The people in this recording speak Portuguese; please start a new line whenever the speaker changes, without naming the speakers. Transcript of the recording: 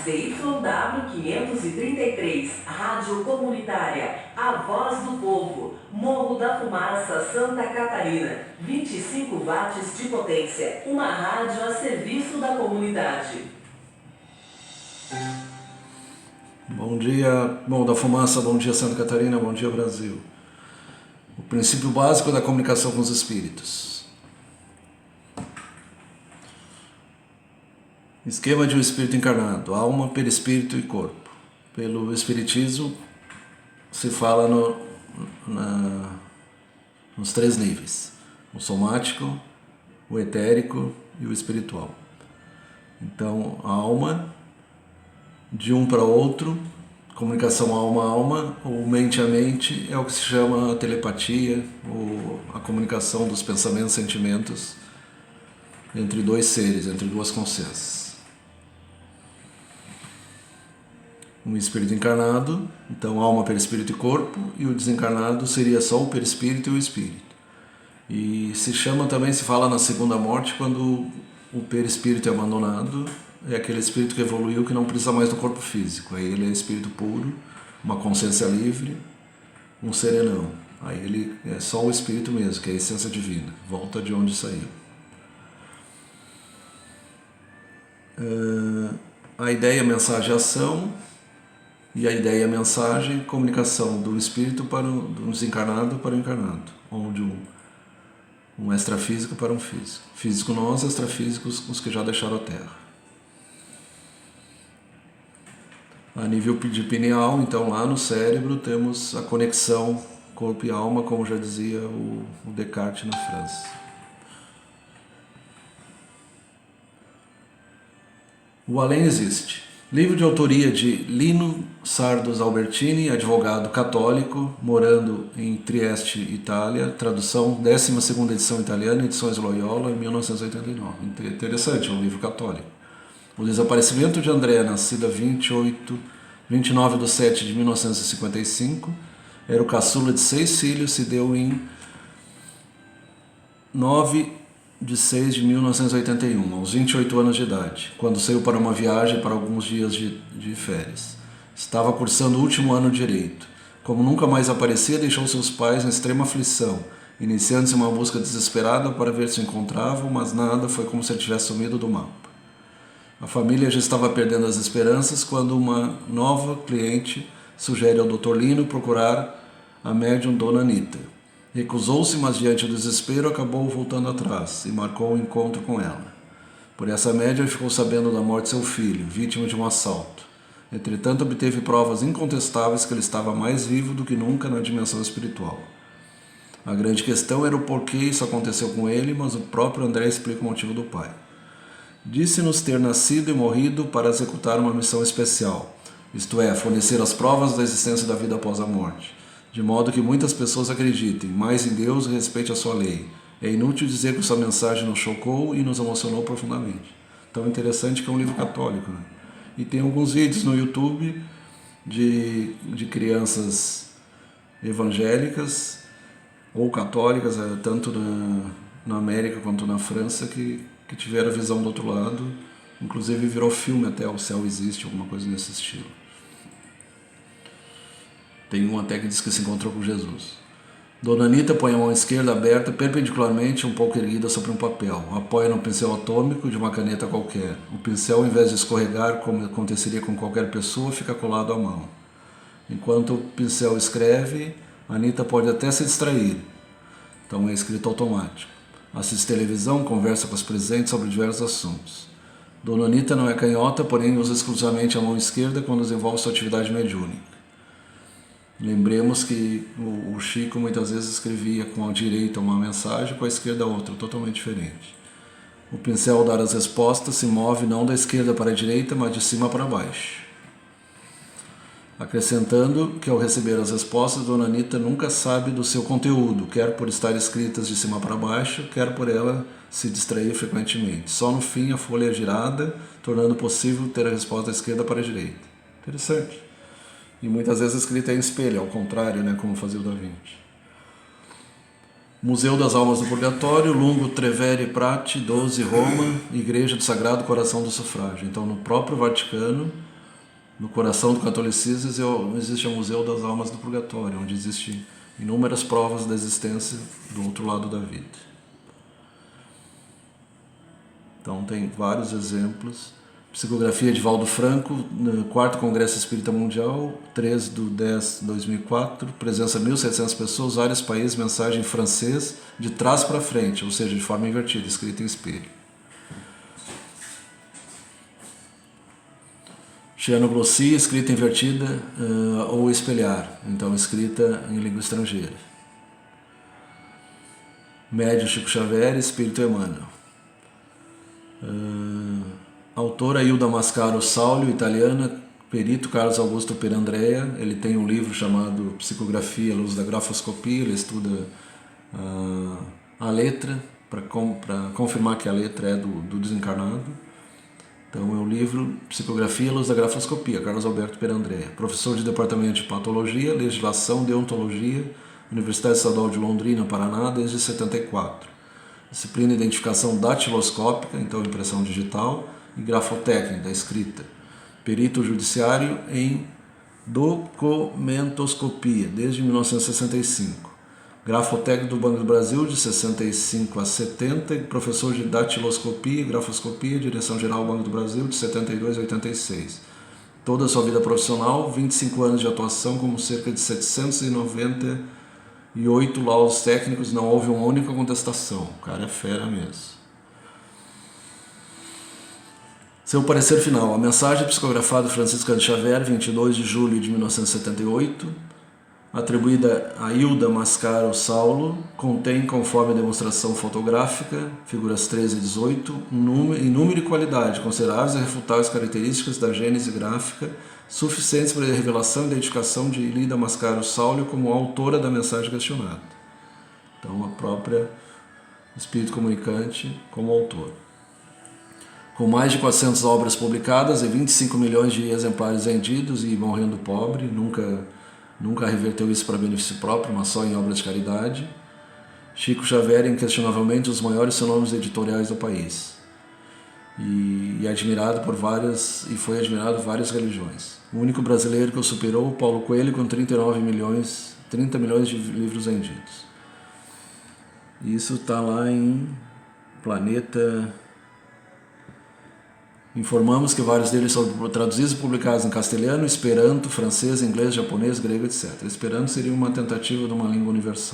ZYW 533, Rádio Comunitária, a voz do povo, Morro da Fumaça, Santa Catarina, 25 watts de potência, uma rádio a serviço da comunidade.
Bom dia, Morro da Fumaça, bom dia Santa Catarina, bom dia Brasil. O princípio básico da comunicação com os espíritos. Esquema de um espírito encarnado, alma, perispírito e corpo. Pelo espiritismo se fala nos três níveis: o somático, o etérico e o espiritual. Então, a alma, de um para outro, comunicação alma a alma ou mente a mente, é o que se chama a telepatia, ou a comunicação dos pensamentos e sentimentos entre dois seres, entre duas consciências. Um espírito encarnado, então alma, perispírito e corpo, e o desencarnado seria só o perispírito e o espírito. E se fala na segunda morte quando o perispírito é abandonado, é aquele espírito que evoluiu que não precisa mais do corpo físico. Aí ele é espírito puro, uma consciência livre, um serenão. Aí ele é só o espírito mesmo, que é a essência divina, volta de onde saiu. A ideia, mensagem, ação. E a ideia, a mensagem, comunicação do espírito do desencarnado para o encarnado, ou de um extrafísico para um físico. Físico nós, extrafísicos os que já deixaram a Terra. A nível de pineal, então lá no cérebro temos a conexão corpo e alma, como já dizia o Descartes na França. O além existe. Livro de autoria de Lino Sardos Albertini, advogado católico, morando em Trieste, Itália. Tradução, 12ª edição italiana, Edições Loyola, em 1989. Interessante, é um livro católico. O desaparecimento de André, nascida 29/7/1955, era o caçula de 6 filhos, se deu em 9/6/1981, aos 28 anos de idade, quando saiu para uma viagem para alguns dias de férias. Estava cursando o último ano de direito. Como nunca mais aparecia, deixou seus pais em extrema aflição, iniciando-se uma busca desesperada para ver se o encontravam, mas nada, foi como se ele tivesse sumido do mapa. A família já estava perdendo as esperanças quando uma nova cliente sugere ao Dr. Lino procurar a médium Dona Anita. Recusou-se, mas diante do desespero acabou voltando atrás e marcou um encontro com ela. Por essa média ficou sabendo da morte de seu filho, vítima de um assalto. Entretanto, obteve provas incontestáveis que ele estava mais vivo do que nunca na dimensão espiritual. A grande questão era o porquê isso aconteceu com ele, mas o próprio André explica o motivo do pai. Disse-nos ter nascido e morrido para executar uma missão especial, isto é, fornecer as provas da existência da vida após a morte, de modo que muitas pessoas acreditem mais em Deus e respeitem a sua lei. É inútil dizer que sua mensagem nos chocou e nos emocionou profundamente. Tão interessante que é um livro católico, né? E tem alguns vídeos no YouTube de crianças evangélicas ou católicas, tanto na América quanto na França, que tiveram a visão do outro lado. Inclusive virou filme até, O Céu Existe, alguma coisa nesse estilo. Tem um até que diz que se encontrou com Jesus. Dona Anita põe a mão esquerda aberta perpendicularmente, um pouco erguida sobre um papel. Apoia no pincel atômico de uma caneta qualquer. O pincel, ao invés de escorregar, como aconteceria com qualquer pessoa, fica colado à mão. Enquanto o pincel escreve, Anita pode até se distrair. Então é escrito automático. Assiste televisão, conversa com os presentes sobre diversos assuntos. Dona Anita não é canhota, porém usa exclusivamente a mão esquerda quando desenvolve sua atividade mediúnica. Lembremos que o Chico muitas vezes escrevia com a direita uma mensagem, com a esquerda outra, totalmente diferente. O pincel, ao dar as respostas, se move não da esquerda para a direita, mas de cima para baixo. Acrescentando que ao receber as respostas, Dona Anita nunca sabe do seu conteúdo, quer por estar escritas de cima para baixo, quer por ela se distrair frequentemente. Só no fim a folha é girada, tornando possível ter a resposta da esquerda para a direita. Interessante. E muitas vezes escrita em espelho, ao contrário, né, como fazia o Da Vinci. Museu das Almas do Purgatório, Lungo Treveri Prati, 12, Roma, Igreja do Sagrado Coração do Sufrágio. Então, no próprio Vaticano, No coração do catolicismo existe o Museu das Almas do Purgatório, onde existem inúmeras provas da existência do outro lado da vida. Então tem vários exemplos. Psicografia de Valdo Franco, no 4º Congresso Espírita Mundial, 3/10/2004, presença 1.700 pessoas, vários países, mensagem em francês, de trás para frente, ou seja, de forma invertida, escrita em espelho. Cianoglossia, escrita invertida ou espelhar, então escrita em língua estrangeira. Médio Chico Xavier, Espírito Emmanuel. Autora Hilda Mascaro Saulio, italiana, perito Carlos Augusto Pierandrea. Ele tem um livro chamado Psicografia à Luz da Grafoscopia. Ele estuda a letra para confirmar que a letra é do desencarnado. Então é o livro Psicografia à Luz da Grafoscopia, Carlos Alberto Pierandrea. Professor de Departamento de Patologia, Legislação, Deontologia, Universidade Estadual de Londrina, Paraná, desde 74. Disciplina Identificação Datiloscópica, então impressão digital, e Grafotécnica, escrita. Perito judiciário em documentoscopia, desde 1965. Grafotécnico do Banco do Brasil, de 65 a 70, e professor de datiloscopia e grafoscopia, Direção-Geral do Banco do Brasil, de 72 a 86. Toda a sua vida profissional, 25 anos de atuação, como cerca de 798 laudos técnicos, não houve uma única contestação. O cara é fera mesmo. Seu parecer final. A mensagem psicografada de Francisco de Xavier, 22 de julho de 1978, atribuída a Hilda Mascaro Saulo, contém, conforme a demonstração fotográfica, figuras 13 e 18, em número e qualidade consideráveis e refutáveis características da gênese gráfica, suficientes para a revelação e identificação de Hilda Mascaro Saulo como autora da mensagem questionada. Então, a própria Espírito Comunicante como autor. Com mais de 400 obras publicadas e 25 milhões de exemplares vendidos e morrendo pobre, nunca reverteu isso para benefício próprio, mas só em obras de caridade. Chico Xavier é inquestionavelmente um dos maiores fenômenos editoriais do país. E admirado por várias religiões. O único brasileiro que o superou, Paulo Coelho, com 30 milhões de livros vendidos. Isso está lá em Planeta. Informamos que vários deles são traduzidos e publicados em castelhano, esperanto, francês, inglês, japonês, grego, etc. Esperanto seria uma tentativa de uma língua universal.